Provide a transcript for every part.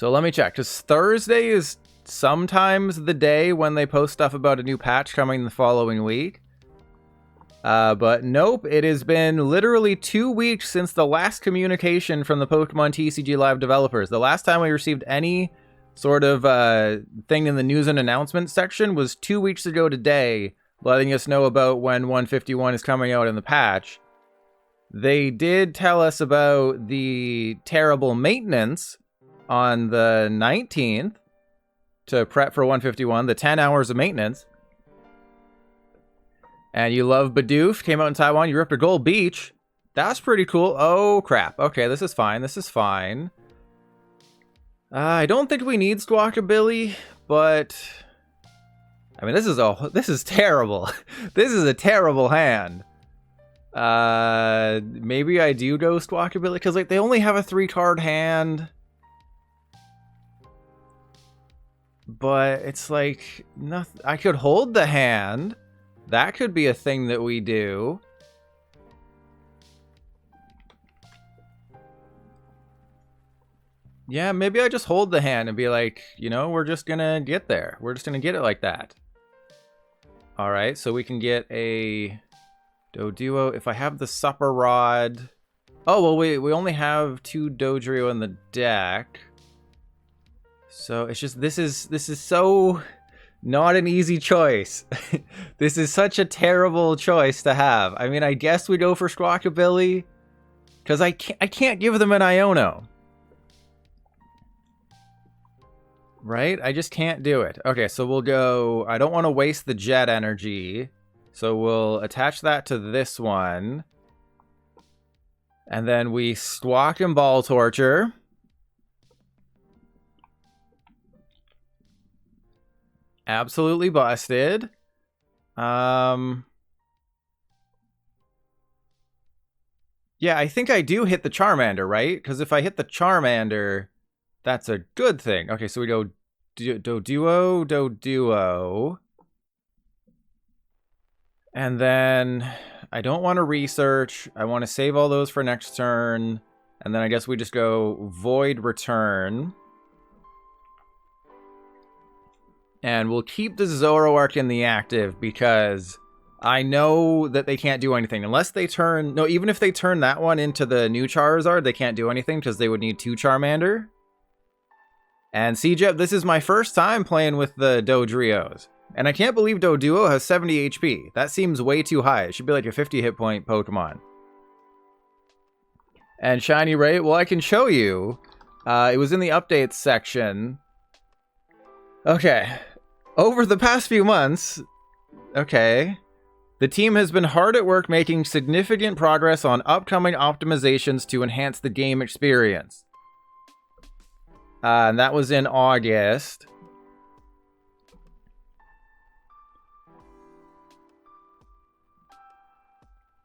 So let me check, because Thursday is sometimes the day when they post stuff about a new patch coming the following week. But nope, it has been literally 2 weeks since the last communication from the Pokemon TCG Live developers. The last time we received any sort of thing in the news and announcement section was 2 weeks ago today, letting us know about when 151 is coming out in the patch. They did tell us about the terrible maintenance on the 19th to prep for 151, the 10 hours of maintenance. And you love Bidoof, came out in Taiwan, you ripped a Gold Beach. That's pretty cool. Oh, crap. Okay, this is fine, this is fine. I don't think we need Squawkabilly, but... I mean, this is terrible. This is a terrible hand. Maybe I do go Squawkabilly, because, like, they only have a 3-card hand. But it's like, nothing. I could hold the hand. That could be a thing that we do. Yeah, maybe I just hold the hand and be like, you know, we're just gonna get there. We're just gonna get it like that. Alright, so we can get a Doduo. If I have the Supper Rod... Oh, well, we only have 2 Dodrio in the deck. So it's just, this is so not an easy choice. This is such a terrible choice to have. I mean, I guess we go for Squawkabilly, because I can't give them an Iono. Right? I just can't do it. Okay, so we'll go... I don't want to waste the jet energy, so we'll attach that to this one. And then we Squawk and Ball Torture. Absolutely busted. Yeah, I think I do hit the Charmander, right? Because if I hit the Charmander, that's a good thing. Okay, so we go Doduo. And then I don't want to research. I want to save all those for next turn. And then I guess we just go Void Return. And we'll keep the Zoroark in the active because I know that they can't do anything. Unless they turn... No, even if they turn that one into the new Charizard, they can't do anything because they would need 2 Charmander. And CJ, this is my first time playing with the Dodrios. And I can't believe Doduo has 70 HP. That seems way too high. It should be like a 50 hit point Pokemon. And Shiny Ray, well, I can show you. It was in the updates section. Okay. Over the past few months, okay, the team has been hard at work making significant progress on upcoming optimizations to enhance the game experience. And that was in August.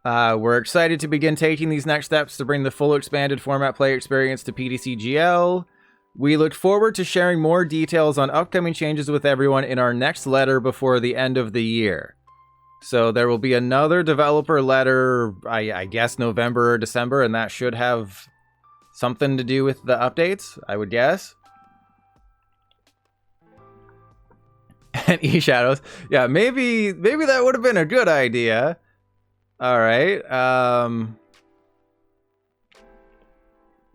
We're excited to begin taking these next steps to bring the full expanded format player experience to PTCGL. We look forward to sharing more details on upcoming changes with everyone in our next letter before the end of the year. So there will be another developer letter, I guess November or December, and that should have something to do with the updates, I would guess. And E-Shadows. Yeah, maybe that would have been a good idea. Alright,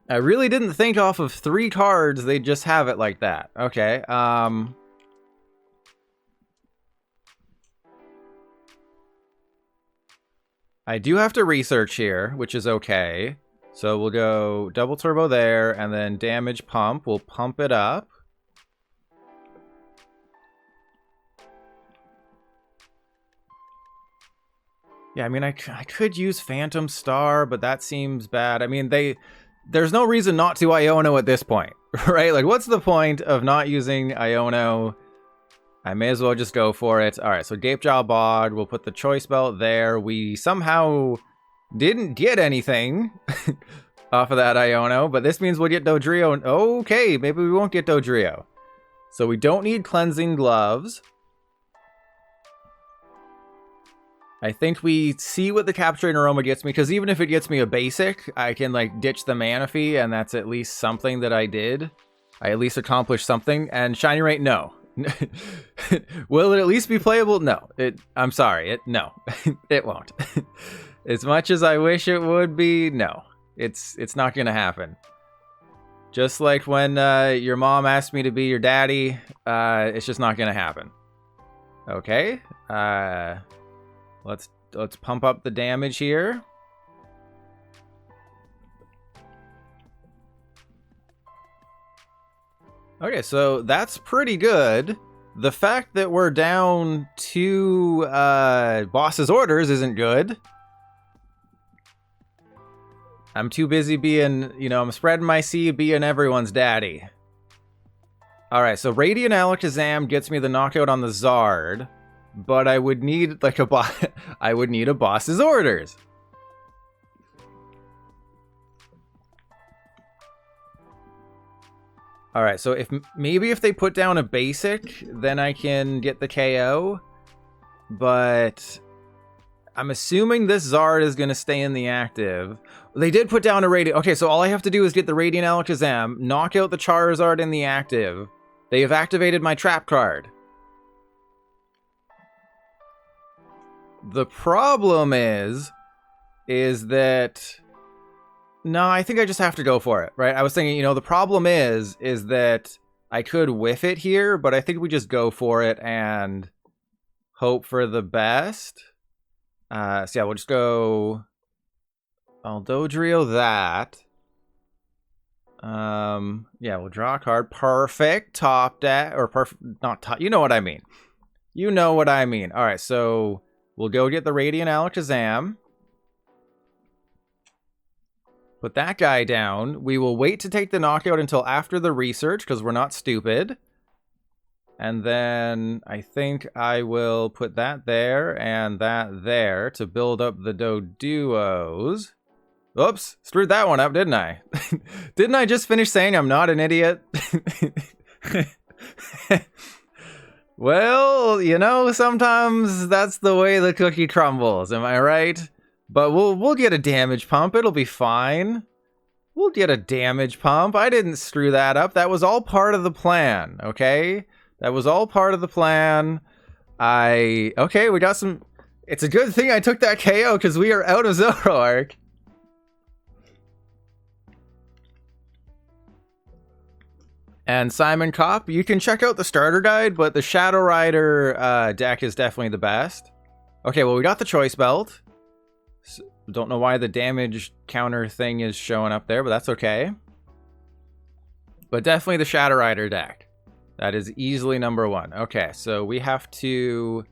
I really didn't think off of 3 cards they'd just have it like that. Okay, I do have to research here, which is okay. So we'll go double turbo there, and then damage pump. We'll pump it up. Yeah, I mean, I could use Phantom Star, but that seems bad. I mean, there's no reason not to Iono at this point, right? Like, what's the point of not using Iono? I may as well just go for it. All right, so Gapejaw Bog. We'll put the Choice Belt there. We somehow didn't get anything off of that Iono, but this means we'll get Dodrio. Okay, maybe we won't get Dodrio. So we don't need Cleansing Gloves. I think we see what the Capturing Aroma gets me, because even if it gets me a basic, I can, like, ditch the Manaphy, and that's at least something that I did. I at least accomplished something. And Shiny Ray, no. Will it at least be playable? No. I'm sorry. No. It won't. As much as I wish it would be, no. It's not going to happen. Just like when your mom asked me to be your daddy, it's just not going to happen. Okay. Let's pump up the damage here. Okay, so that's pretty good. The fact that we're down 2 boss's orders isn't good. I'm too busy being, you know, I'm spreading my seed, being everyone's daddy. Alright, so Radiant Alakazam gets me the knockout on the Zard, but I would need like I would need a boss's orders. Alright, so maybe if they put down a basic, then I can get the KO. But I'm assuming this Zard is going to stay in the active. They did put down a Radiant. Okay, so all I have to do is get the Radiant Alakazam, knock out the Charizard in the active. They have activated my trap card. The problem is that... No, I think I just have to go for it, right? I was thinking, you know, the problem is that I could whiff it here, but I think we just go for it and hope for the best. So yeah, we'll just go... I'll Dodrio that. Yeah, we'll draw a card. Perfect. Top deck, or perfect, not top, you know what I mean. You know what I mean. All right, so we'll go get the Radiant Alakazam. Put that guy down. We will wait to take the knockout until after the research, because we're not stupid. And then I think I will put that there and that there to build up the Doduos. Oops, screwed that one up, didn't I? Didn't I just finish saying I'm not an idiot? Well, you know, sometimes that's the way the cookie crumbles, am I right? But we'll get a damage pump. It'll be fine. We'll get a damage pump. I didn't screw that up. That was all part of the plan, okay? That was all part of the plan. Okay, we got some... It's a good thing I took that KO because we are out of Zoroark. And Simon Kopp, you can check out the starter guide, but the Shadow Rider deck is definitely the best. Okay, well, we got the Choice Belt. So, don't know why the damage counter thing is showing up there, but that's okay. But definitely the Shadow Rider deck. That is easily number 1. Okay, so we have to...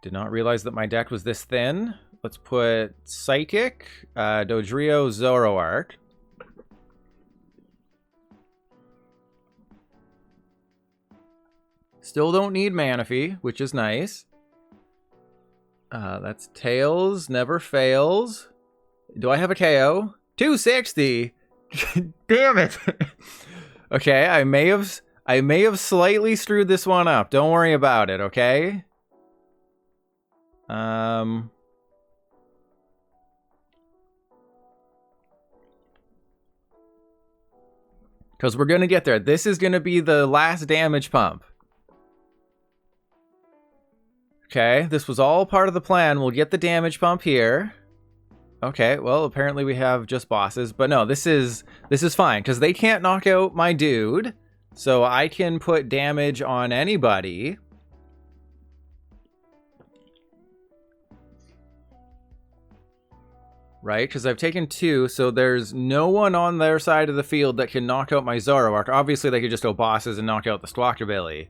Did not realize that my deck was this thin. Let's put Psychic, Dodrio, Zoroark. Still don't need Manaphy, which is nice. That's Tails, never fails. Do I have a KO? 260? Damn it! Okay, I may have slightly screwed this one up. Don't worry about it, okay? Because we're gonna get there. This is gonna be the last damage pump. Okay, this was all part of the plan. We'll get the damage pump here. Okay, well, apparently we have just bosses. But no, this is fine, because they can't knock out my dude. So I can put damage on anybody. Right, because I've taken 2, so there's no one on their side of the field that can knock out my Zoroark. Obviously, they could just go bosses and knock out the Squawkabilly.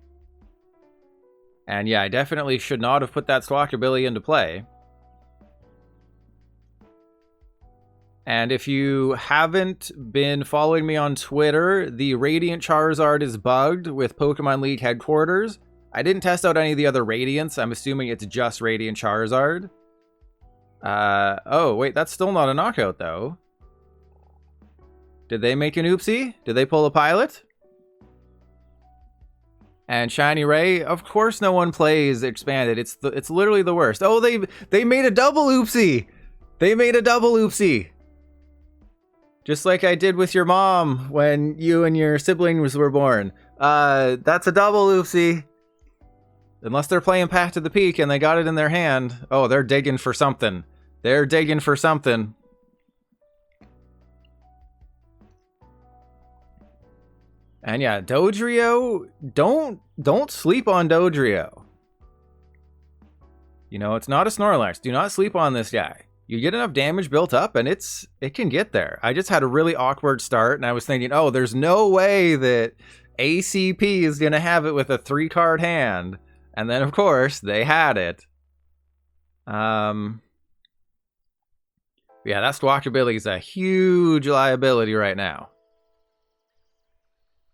And yeah, I definitely should not have put that Squawkabilly into play. And if you haven't been following me on Twitter, the Radiant Charizard is bugged with Pokemon League headquarters. I didn't test out any of the other Radiants. I'm assuming it's just Radiant Charizard. Oh, wait, that's still not a knockout, though. Did they make an oopsie? Did they pull a pilot? And Shiny Ray, of course no one plays Expanded. It's literally the worst. Oh, they made a double oopsie! They made a double oopsie! Just like I did with your mom when you and your siblings were born. That's a double, oopsie. Unless they're playing Path to the Peak and they got it in their hand. Oh, they're digging for something. They're digging for something. And yeah, Dodrio, don't sleep on Dodrio. You know, it's not a Snorlax. Do not sleep on this guy. You get enough damage built up and it can get there. I just had a really awkward start and I was thinking, oh, there's no way that ACP is going to have it with a 3-card hand. And then, of course, they had it. Yeah, that Squawkabilly is a huge liability right now.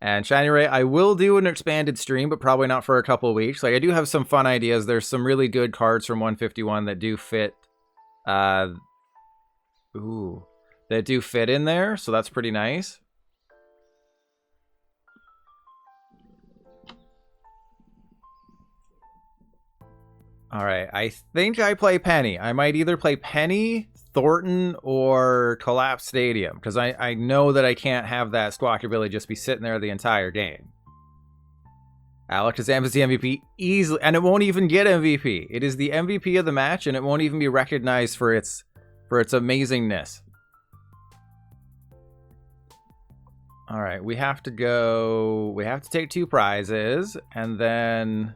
And Shiny Ray, I will do an expanded stream, but probably not for a couple of weeks. Like, I do have some fun ideas. There's some really good cards from 151 that do fit. That do fit in there, so that's pretty nice. All right, I think I play Penny. I might either play Penny, Thorton, or Collapse Stadium, because I know that I can't have that Squawkabilly just be sitting there the entire game. Alakazam is the MVP easily, and it won't even get MVP. It is the MVP of the match, and it won't even be recognized for its amazingness. All right, we have to take 2 prizes, and then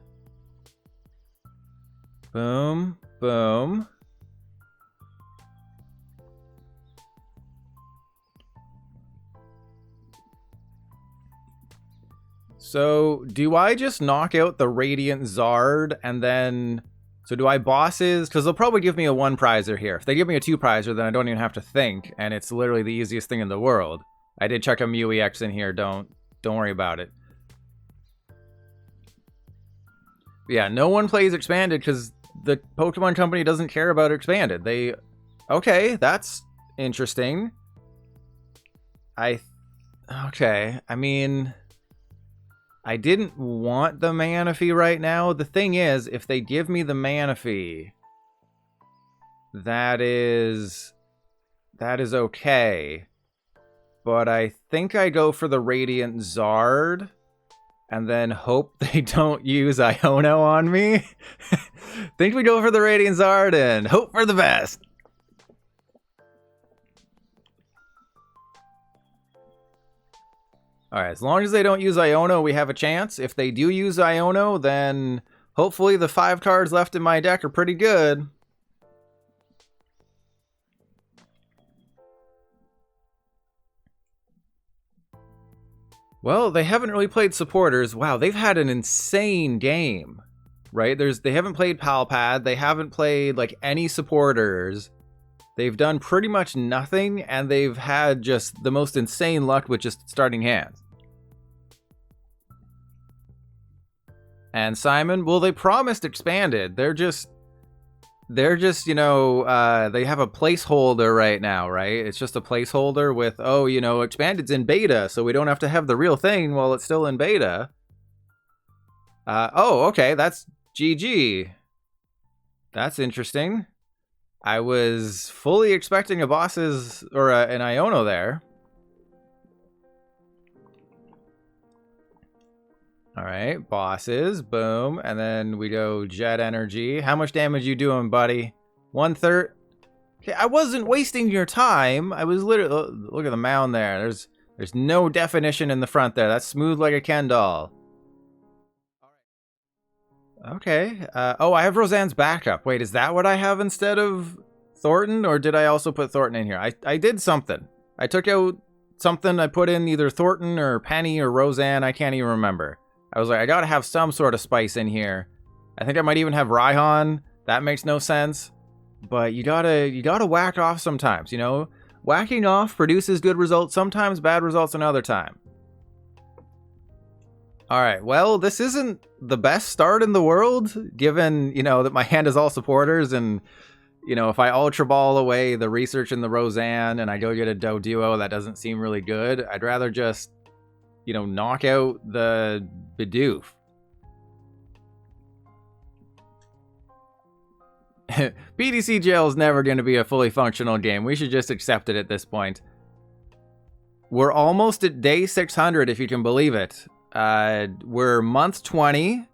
boom, boom. So, do I just knock out the Radiant Zard and then... So do I bosses? Because they'll probably give me a 1-prizer here. If they give me a 2-prizer, then I don't even have to think, and it's literally the easiest thing in the world. I did check a Mew EX in here, don't worry about it. But yeah, no one plays Expanded because the Pokemon Company doesn't care about Expanded. Okay, that's interesting. Okay, I mean... I didn't want the Manaphy right now. The thing is, if they give me the Manaphy, that is okay. But I think I go for the Radiant Zard and then hope they don't use Iono on me. Think we go for the Radiant Zard and hope for the best. Alright, as long as they don't use Iono, we have a chance. If they do use Iono, then hopefully the 5 cards left in my deck are pretty good. Well, they haven't really played supporters. Wow, they've had an insane game, right? They haven't played Palpad. They haven't played like any supporters. They've done pretty much nothing, and they've had just the most insane luck with just starting hands. And Simon, well, they promised Expanded. They're just, you know, they have a placeholder right now, right? It's just a placeholder with, oh, you know, Expanded's in beta, so we don't have to have the real thing while it's still in beta. Oh, okay, that's GG. That's interesting. I was fully expecting a bosses or an Iono there. All right, bosses, boom, and then we go Jet Energy. How much damage you doing, buddy? 1/3. Okay, I wasn't wasting your time. I was literally, look at the mound there. There's no definition in the front there. That's smooth like a Ken doll. Okay. Oh, I have Roseanne's backup. Wait, is that what I have instead of Thorton? Or did I also put Thorton in here? I did something. I took out something. I put in either Thorton or Penny or Roseanne. I can't even remember. I was like, I gotta have some sort of spice in here. I think I might even have Raihan. That makes no sense. But you gotta whack off sometimes, you know? Whacking off produces good results, sometimes bad results another time. Alright, well, this isn't the best start in the world, given, you know, that my hand is all supporters, and, you know, if I Ultra Ball away the research in the Roseanne and I go get a Doduo, that doesn't seem really good. I'd rather just, you know, knock out the Bidoof. PTCGL is never going to be a fully functional game. We should just accept it at this point. We're almost at day 600, if you can believe it. We're month 20.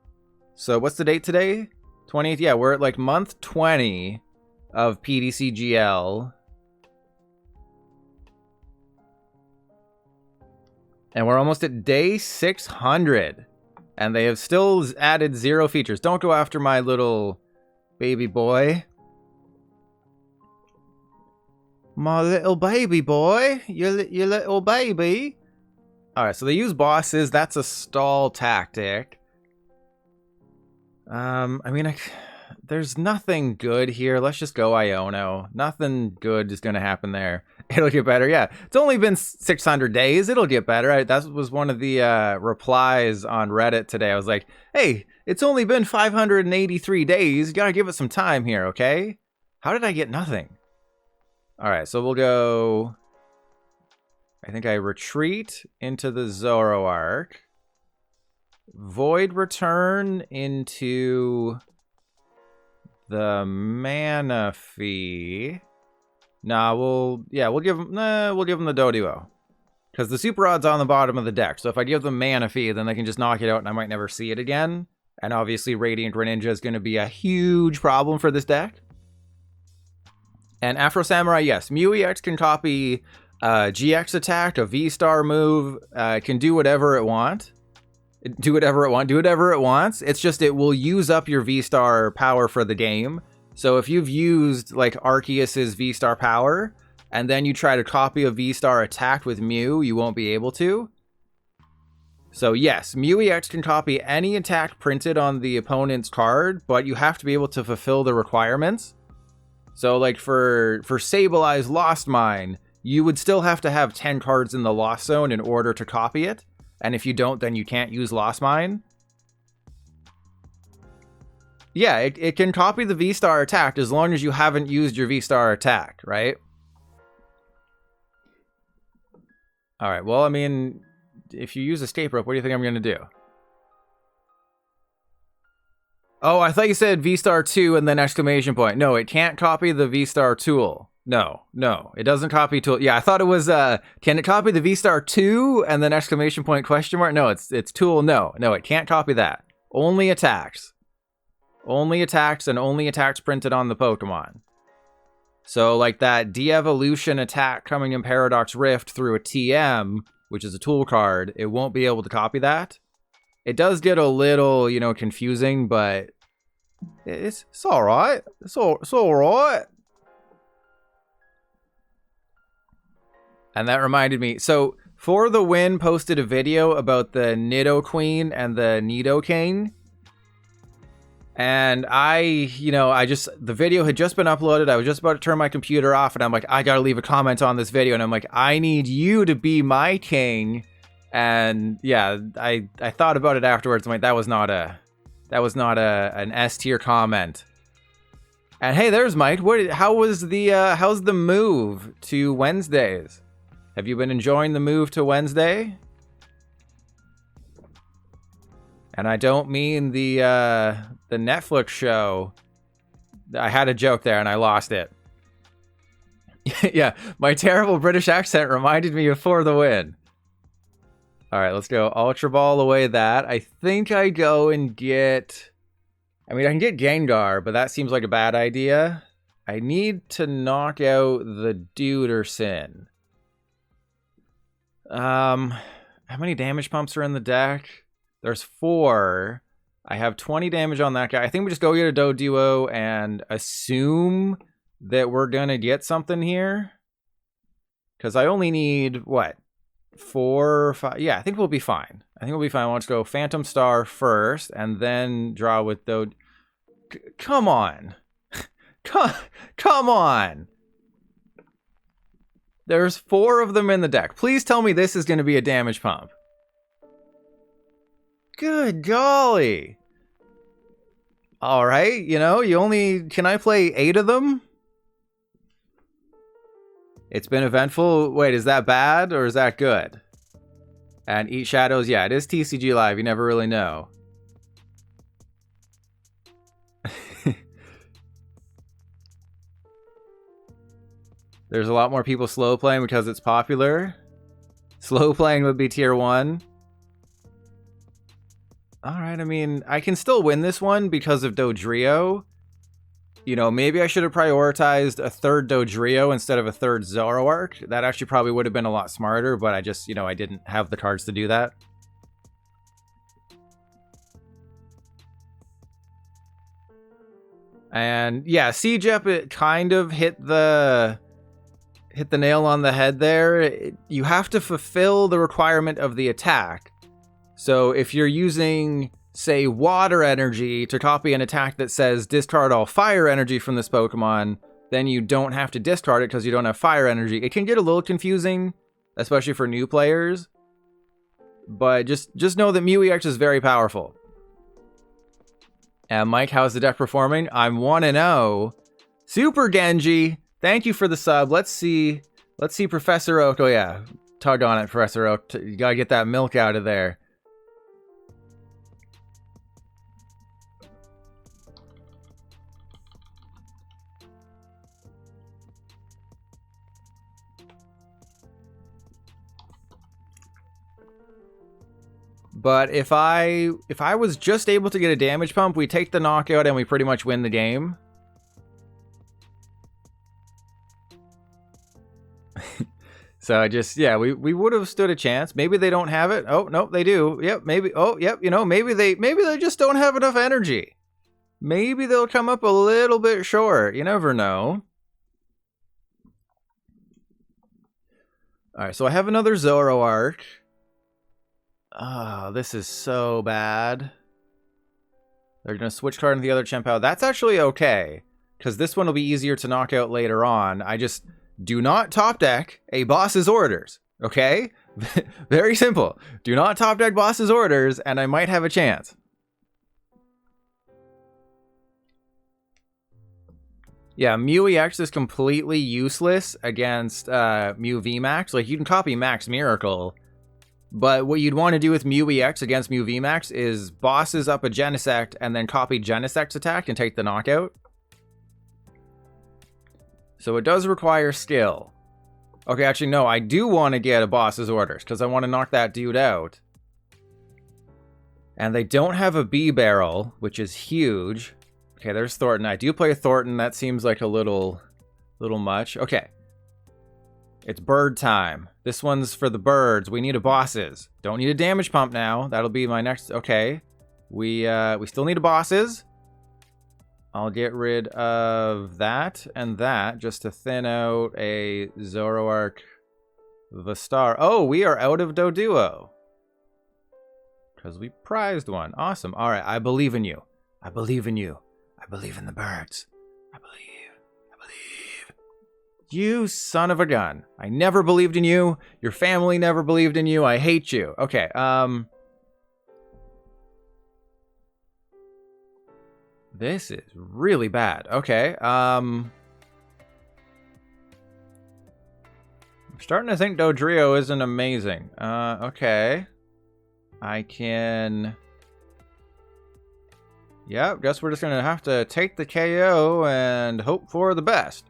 So what's the date today? 20th? Yeah, we're at like month 20 of PTCGL. And we're almost at day 600. And they have still added 0 features. Don't go after my little baby boy. My little baby boy. Your little baby. Alright, so they use bosses. That's a stall tactic. I mean, there's nothing good here. Let's just go Iono. Nothing good is going to happen there. It'll get better. Yeah, it's only been 600 days. It'll get better. That was one of the replies on Reddit today. I was like, hey, it's only been 583 days. You got to give it some time here, okay? How did I get nothing? All right, so we'll go... I think I retreat into the Zoroark. Void return into the Manaphy. Nah, we'll give him the Doduo. Because the Super Rod's on the bottom of the deck. So if I give them Manaphy, then they can just knock it out and I might never see it again. And obviously Radiant Greninja is going to be a huge problem for this deck. And Afro Samurai, yes. Mew EX can copy GX attack, a VSTAR move, can do whatever it wants. Do whatever it wants. It's just it will use up your VSTAR power for the game. So if you've used like Arceus's VSTAR power, and then you try to copy a VSTAR attack with Mew, you won't be able to. So yes, Mew EX can copy any attack printed on the opponent's card, but you have to be able to fulfill the requirements. So like for Sableye Lost Mine, you would still have to have 10 cards in the Lost Zone in order to copy it. And if you don't, then you can't use Lost Mine. Yeah, it can copy the VSTAR attack as long as you haven't used your VSTAR attack, right? Alright, well, I mean, if you use Escape Rope, what do you think I'm going to do? Oh, I thought you said VSTAR 2 and then exclamation point. No, it can't copy the VSTAR tool. No, it doesn't copy tool. Yeah, I thought it was, can it copy the VSTAR 2 and then exclamation point question mark? No, it's tool. No, it can't copy that. Only attacks. Only attacks and only attacks printed on the Pokemon. So like that de-evolution attack coming in Paradox Rift through a TM, which is a tool card, it won't be able to copy that. It does get a little, confusing, but it's all right. It's all right. And that reminded me. So For the Win posted a video about the Nidoqueen and the Nidoking. And the video had just been uploaded. I was just about to turn my computer off and I'm like, I gotta leave a comment on this video. And I'm like, I need you to be my king. And yeah, I thought about it afterwards. I'm like, that was not an S tier comment. And hey, there's Mike. How's the move to Wednesdays? Have you been enjoying the move to Wednesday? And I don't mean the Netflix show. I had a joke there and I lost it. Yeah, my terrible British accent reminded me of For the Win. All right, let's go Ultra Ball away that. I think I go and get... I mean, I can get Gengar, but that seems like a bad idea. I need to knock out the Duderson. How many damage pumps are in the deck? There's 4. I have 20 damage on that guy. I think we just go get a Doduo and assume that we're going to get something here. Because I only need, what? 4 or 5? Yeah, I think we'll be fine. Let's go Phantom Star first and then draw with Dod... Come on. Come on. There's 4 of them in the deck. Please tell me this is going to be a damage pump. Good golly. All right, can I play 8 of them? It's been eventful. Wait, is that bad or is that good? And Eat Shadows, yeah, it is TCG Live. You never really know. There's a lot more people slow playing because it's popular. Slow playing would be tier 1. Alright, I mean, I can still win this one because of Dodrio. You know, maybe I should have prioritized a third Dodrio instead of a third Zoroark. That actually probably would have been a lot smarter, but I just, you know, I didn't have the cards to do that. And yeah, CJEP, it kind of hit the nail on the head there. You have to fulfill the requirement of the attack. So if you're using, say, water energy to copy an attack that says discard all fire energy from this Pokemon, then you don't have to discard it because you don't have fire energy. It can get a little confusing, especially for new players. But just know that Mew EX is very powerful. And Mike, how's the deck performing? I'm 1-0. Super Genji, thank you for the sub. Let's see Professor Oak. Oh yeah, tug on it, Professor Oak. You gotta get that milk out of there. But if I was just able to get a damage pump, we take the knockout and we pretty much win the game. So I just, yeah, we would have stood a chance. Maybe they don't have it. Oh, nope, they do. Yep, maybe. Oh, yep, you know, maybe they just don't have enough energy. Maybe they'll come up a little bit short. You never know. All right, so I have another Zoroark. Oh, this is so bad. They're going to switch card into the other Chien-Pao. That's actually okay, because this one will be easier to knock out later on. I just do not top deck a boss's orders, okay? Very simple. Do not top deck boss's orders, and I might have a chance. Yeah, Mew EX is completely useless against Mew VMAX. Like, you can copy Max Miracle, but what you'd want to do with Mew EX against Mew VMAX is bosses up a Genesect and then copy Genesect's attack and take the knockout. So it does require skill. Okay, actually, no, I do want to get a boss's orders because I want to knock that dude out. And they don't have a B barrel, which is huge. Okay, there's Thorton. I do play Thorton. That seems like a little much. Okay. It's bird time. This one's for the birds. We need a bosses. Don't need a damage pump now. That'll be my next. Okay. We still need a bosses. I'll get rid of that and that just to thin out a Zoroark VSTAR. Oh, we are out of Doduo. Because we prized one. Awesome. All right, I believe in you. I believe in you. I believe in the birds. I believe. You son of a gun. I never believed in you. Your family never believed in you. I hate you. Okay, this is really bad. Okay, I'm starting to think Dodrio isn't amazing. Okay. I can... Yep, guess we're just gonna have to take the KO and hope for the best.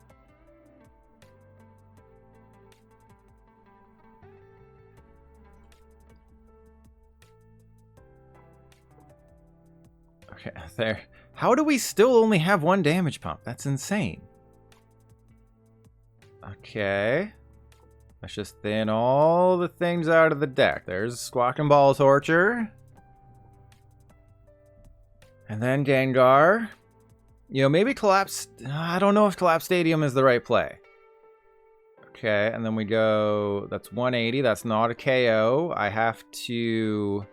Okay, there. How do we still only have one damage pump? That's insane. Okay. Let's just thin all the things out of the deck. There's Squawking Ball Torture. And then Gengar. You know, maybe Collapse... I don't know if Collapse Stadium is the right play. Okay, and then we go... That's 180. That's not a KO. I have to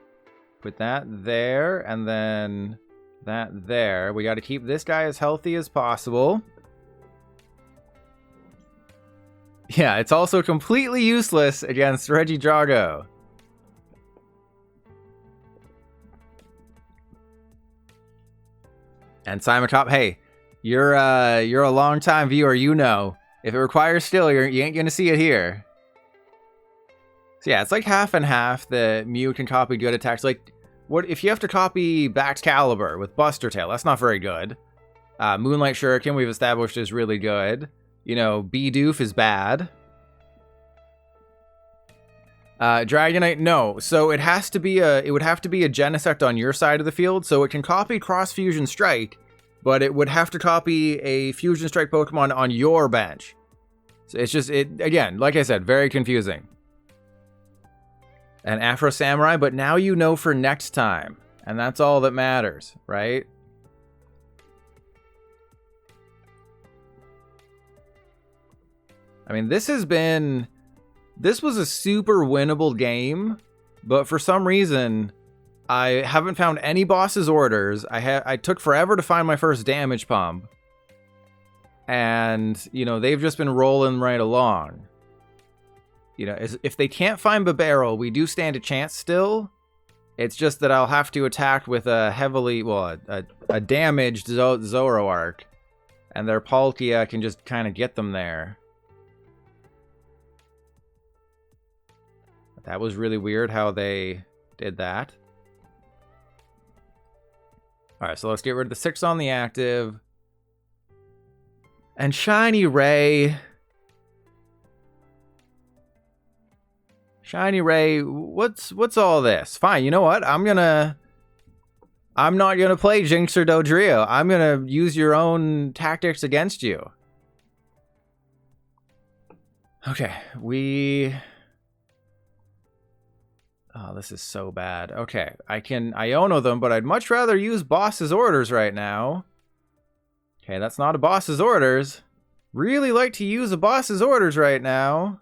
put that there, and then that there. We got to keep this guy as healthy as possible. Yeah, it's also completely useless against Regidrago. And Simon Cop, hey, you're a long-time viewer, you know. If it requires skill, you ain't gonna see it here. So yeah, it's like half and half that Mew can copy good attacks. Like, what if you have to copy Baxcalibur with Buster Tail? That's not very good. Moonlight Shuriken, we've established, is really good. You know, Bidoof is bad. Dragonite, no. So it has to be it would have to be a Genesect on your side of the field, so it can copy Cross Fusion Strike, but it would have to copy a Fusion Strike Pokemon on your bench. So it's just, again, like I said, very confusing. And Afro Samurai, but now you know for next time. And that's all that matters, right? I mean, this was a super winnable game, but for some reason, I haven't found any boss's orders. I took forever to find my first damage pump. And, you know, they've just been rolling right along. You know, if they can't find Babero, we do stand a chance still. It's just that I'll have to attack with a heavily, well, a damaged Zoroark. And their Palkia can just kind of get them there. That was really weird how they did that. Alright, so let's get rid of the 6 on the active. And Shiny Ray. Shiny Ray, what's all this? Fine, you know what? I'm not gonna play Jinx or Dodrio. I'm gonna use your own tactics against you. Okay, oh, this is so bad. Okay, I can Iono them, but I'd much rather use boss's orders right now. Okay, that's not a boss's orders. Really like to use a boss's orders right now.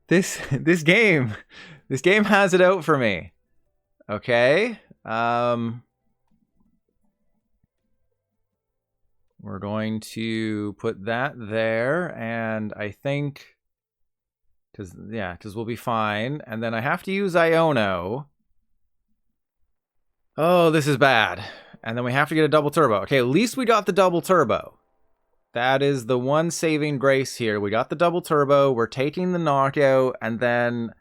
This game has it out for me. Okay. We're going to put that there, and I think because we'll be fine. And then I have to use Iono. Oh, this is bad. And then we have to get a double turbo. Okay, at least we got the double turbo. That is the one saving grace here. We got the double turbo. We're taking the knockout. And then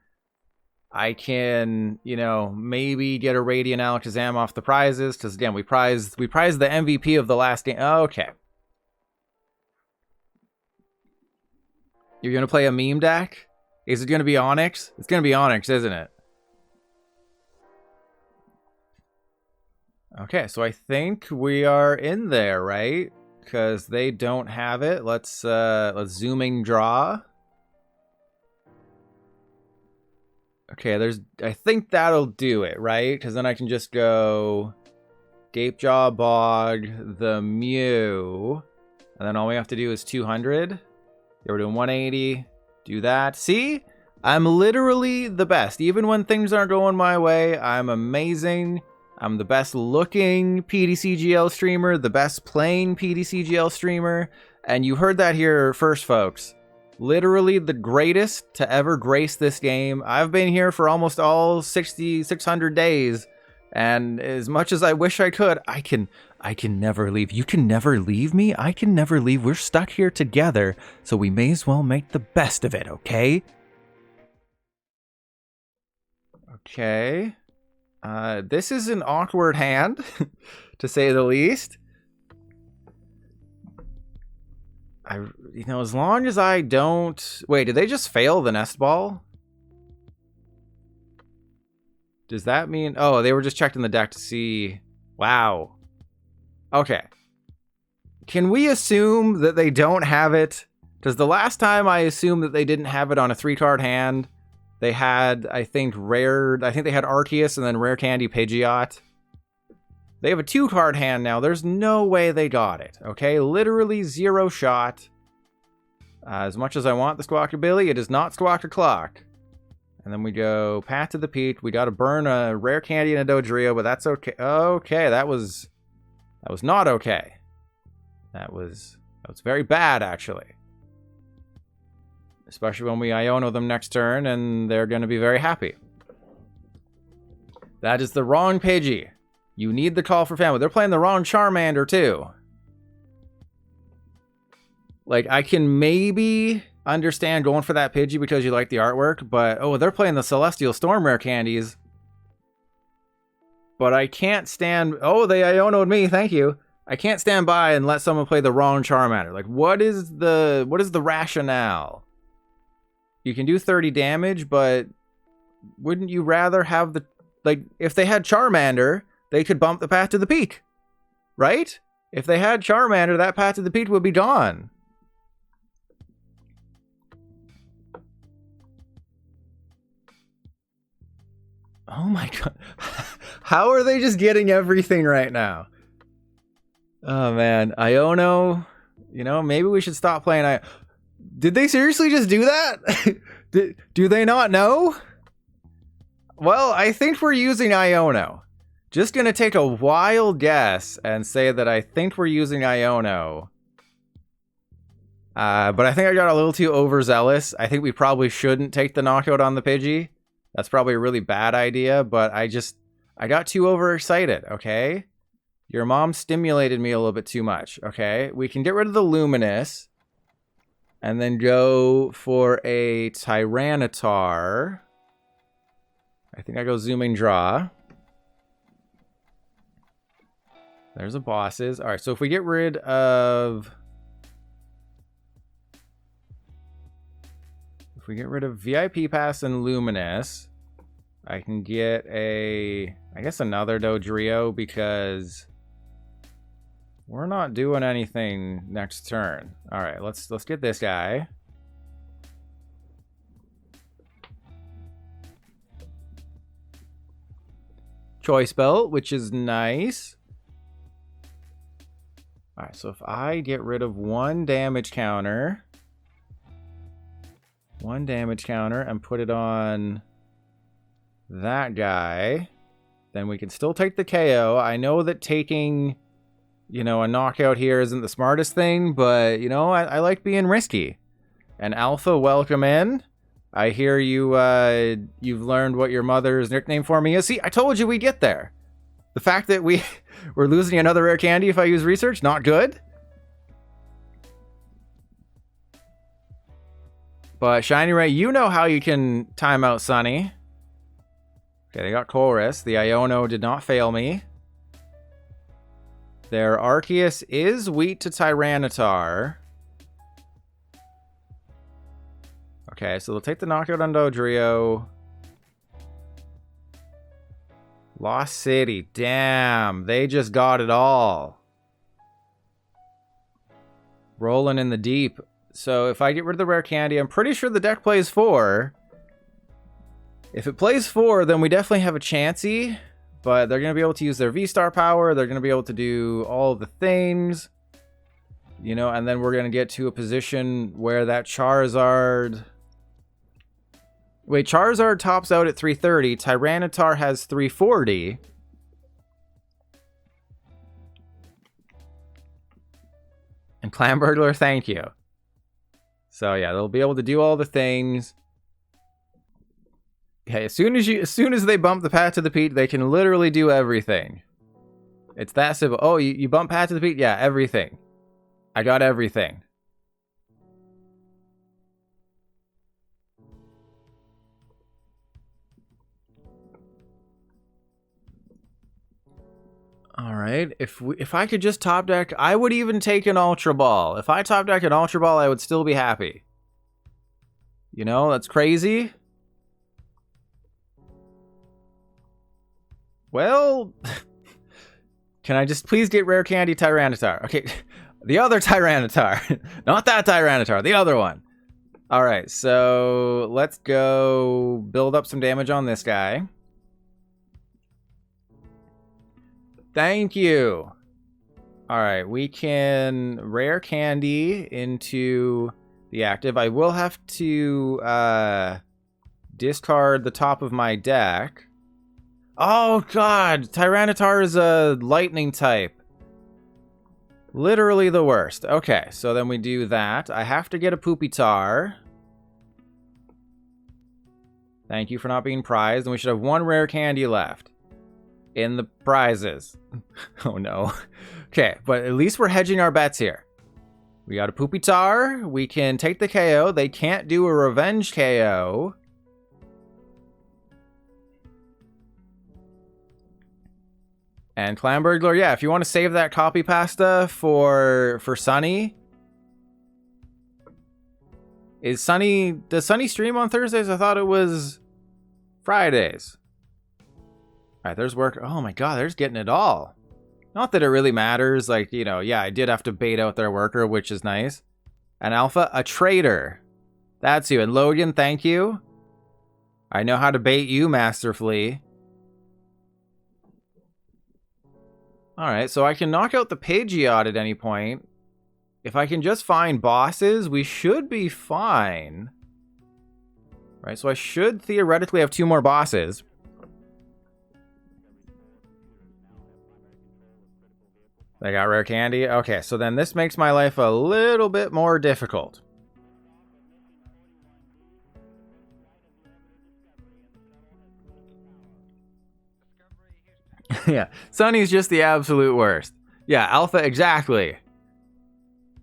I can, you know, maybe get a Radiant Alakazam off the prizes. Because, again, we prized the MVP of the last game. Okay. You're going to play a meme deck? Is it going to be Onyx? It's going to be Onyx, isn't it? Okay, so I think we are in there, right? Because they don't have it. Let's zooming draw. Okay, I think that'll do it, right? Because then I can just go Gapejaw Bog, the Mew, and then all we have to do is 200. Yeah, we're doing 180. Do that. See? I'm literally the best. Even when things aren't going my way, I'm amazing. I'm the best looking PTCGL streamer, the best playing PTCGL streamer, and you heard that here first, folks. Literally the greatest to ever grace this game. I've been here for almost all 600 days, and as much as I wish I could, I can never leave. You can never leave me. I can never leave. We're stuck here together, so we may as well make the best of it, okay? Okay. This is an awkward hand, to say the least. You know, as long as I don't... Wait, did they just fail the nest ball? Does that mean... Oh, they were just checking the deck to see... Wow. Okay. Can we assume that they don't have it? Because the last time I assumed that they didn't have it on a 3-card hand... They had, I think they had Arceus and then Rare Candy Pidgeot. They have a 2-card hand now. There's no way they got it, okay? Literally 0 shot. As much as I want the Squawkabilly, it is not Squawk O'Clock. And then we go Pat to the Peak. We got to burn a Rare Candy and a Dodrio, but that's okay. Okay, that was not okay. That was very bad, actually. Especially when we Iono them next turn, and they're going to be very happy. That is the wrong Pidgey. You need the Call for Family. They're playing the wrong Charmander, too. Like, I can maybe understand going for that Pidgey because you like the artwork, but, oh, they're playing the Celestial Storm Rare Candies. But I can't stand... Oh, they Iono'd me, thank you. I can't stand by and let someone play the wrong Charmander. Like, what is the rationale? You can do 30 damage, but wouldn't you rather have the... Like, if they had Charmander, they could bump the path to the peak. Right? If they had Charmander, that path to the peak would be gone. Oh my god. How are they just getting everything right now? Oh man. Iono. You know, maybe we should stop playing Did they seriously just do that? Do they not know? Well, I think we're using Iono. Just gonna take a wild guess and say that I think we're using Iono. But I think I got a little too overzealous. I think we probably shouldn't take the knockout on the Pidgey. That's probably a really bad idea, but I got too overexcited, okay? Your mom stimulated me a little bit too much, okay? We can get rid of the Luminous and then go for a Tyranitar. I think I go zooming draw. There's a bosses. All right, so if we get rid of... If we get rid of VIP Pass and Luminous, I can get I guess another Dodrio because we're not doing anything next turn. All right, let's get this guy. Choice Belt, which is nice. All right, so if I get rid of one damage counter and put it on that guy, then we can still take the KO. I know that taking, you know, a knockout here isn't the smartest thing, but, you know, I like being risky. And Alpha, welcome in. I hear you, you've learned what your mother's nickname for me is. See, I told you we'd get there. The fact that we're losing another rare candy if I use research, not good. But Shiny Ray, you know how you can time out Sunny. Okay, they got Chorus. The Iono did not fail me. Their Arceus is weak to Tyranitar. Okay, so they'll take the knockout on Dodrio. Lost City. Damn, they just got it all. Rolling in the deep. So if I get rid of the rare candy, I'm pretty sure the deck plays 4. If it plays 4, then we definitely have a chancey. But they're going to be able to use their VSTAR power. They're going to be able to do all the things. You know, and then we're going to get to a position where that Charizard... Wait, Charizard tops out at 330. Tyranitar has 340. And Clan Burglar, thank you. So yeah, they'll be able to do all the things. Okay, as soon as they bump the path to the peak, they can literally do everything. It's that simple. Oh, you bump path to the peak? Yeah, everything. I got everything. All right, if I could just top deck, I would even take an Ultra Ball. If I top deck an Ultra Ball, I would still be happy. You know, that's crazy. Well, can I just please get rare candy Tyranitar? Okay, the other Tyranitar. Not that Tyranitar, the other one. All right, so let's go build up some damage on this guy. Thank you. All right, we can rare candy into the active. I will have to discard the top of my deck. Oh god, Tyranitar is a lightning type. Literally the worst. Okay, so then we do that. I have to get a Pupitar. Thank you for not being prized. And we should have one rare candy left in the prizes. Oh no. Okay, but at least we're hedging our bets here. We got a Pupitar. We can take the KO. They can't do a revenge KO. And Clan Burglar, yeah, if you want to save that copy pasta for Sunny. Does Sunny stream on Thursdays? I thought it was Fridays. All right, there's work. Oh my god, they're just getting it all. Not that it really matters. Like, you know, yeah, I did have to bait out their worker, which is nice. And Alpha, a traitor. That's you. And Logan, thank you. I know how to bait you masterfully. Alright, so I can knock out the Pidgeot at any point. If I can just find bosses, we should be fine. Right, so I should theoretically have 2 more bosses. They got rare candy? Okay, so then this makes my life a little bit more difficult. Yeah, Sunny's just the absolute worst. Yeah, Alpha, exactly.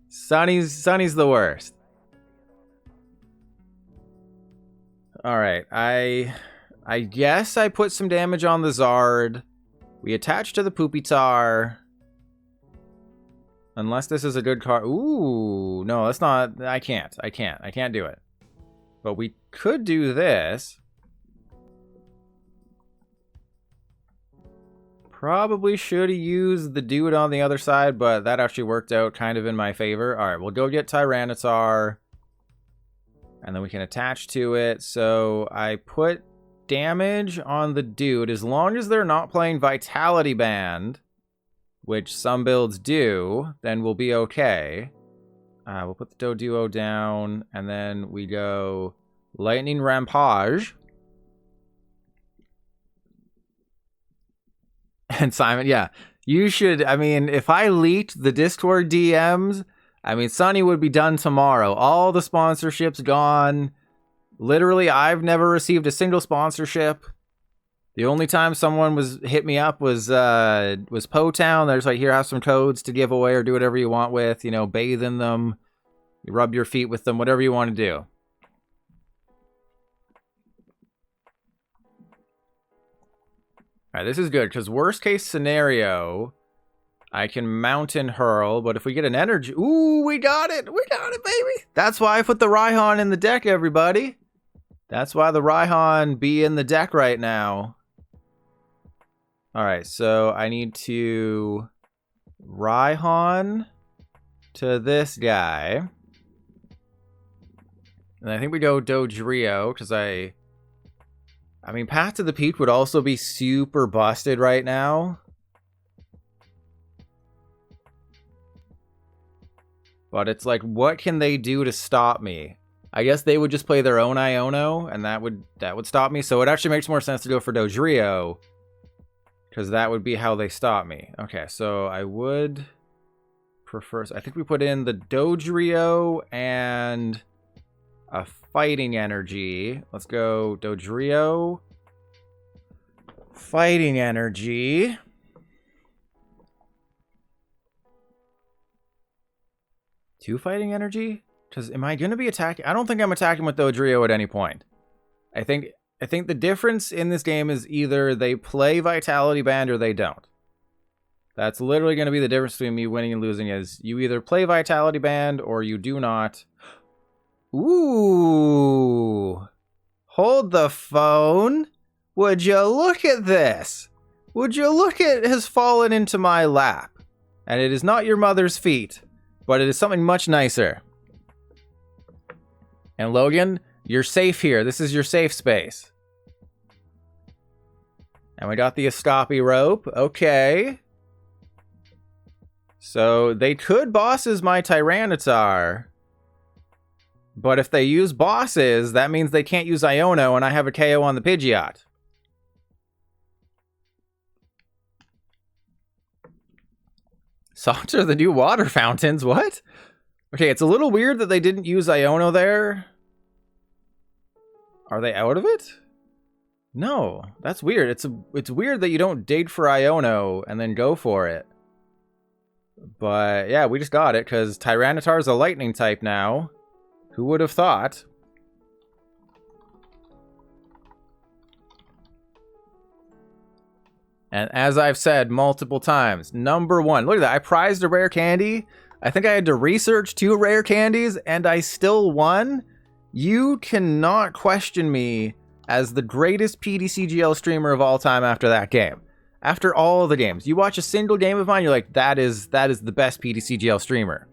Sunny's the worst. Alright, I guess I put some damage on the Zard. We attach to the Pupitar. Unless this is a good card. Ooh, no, that's not. I can't do it. But we could do this. Probably should have used the dude on the other side, but that actually worked out kind of in my favor. All right, we'll go get Tyranitar. And then we can attach to it. So I put damage on the dude. As long as they're not playing Vitality Band, which some builds do, then we'll be okay. We'll put the Doduo down, and then we go Lightning Rampage. And Simon, yeah, you should, I mean, if I leaked the Discord DMs, I mean, Sunny would be done tomorrow. All the sponsorships gone. Literally, I've never received a single sponsorship. The only time someone hit me up was Po Town. There's like, here, have some codes to give away or do whatever you want with. You know, bathe in them, rub your feet with them, whatever you want to do. All right, this is good because worst case scenario, I can Mountain Hurl. But if we get an energy, ooh, we got it, baby. That's why I put the Raihan in the deck, everybody. That's why the Raihan be in the deck right now. All right, so I need to Raihan to this guy. And I think we go Dodrio, because I mean, Path to the Peak would also be super busted right now. But it's like, what can they do to stop me? I guess they would just play their own Iono, and that would stop me. So it actually makes more sense to go for Dodrio, because that would be how they stop me. Okay, so I would prefer... I think we put in the Dodrio and a Fighting Energy. Let's go Dodrio. Fighting Energy. Two Fighting Energy? Because am I going to be attacking? I don't think I'm attacking with Dodrio at any point. I think the difference in this game is either they play Vitality Band or they don't. That's literally going to be the difference between me winning and losing, is you either play Vitality Band or you do not. Ooh. Hold the phone. Would you look at this? Would you look at it has fallen into my lap? And it is not your mother's feet, but it is something much nicer. And Logan, you're safe here. This is your safe space. And we got the Escapi rope. Okay. So they could bosses my Tyranitar. But if they use bosses, that means they can't use Iono, and I have a KO on the Pidgeot. Socks are the new water fountains. What? Okay, it's a little weird that they didn't use Iono there. Are they out of it? No, that's weird. It's weird that you don't dig for Iono and then go for it. But yeah, we just got it because Tyranitar is a lightning type now. Who would have thought? And as I've said multiple times, number one, look at that. I prized a rare candy. I think I had to research 2 rare candies and I still won. You cannot question me as the greatest PTCGL streamer of all time after that game. After all the games. You watch a single game of mine, you're like, that is the best PTCGL streamer.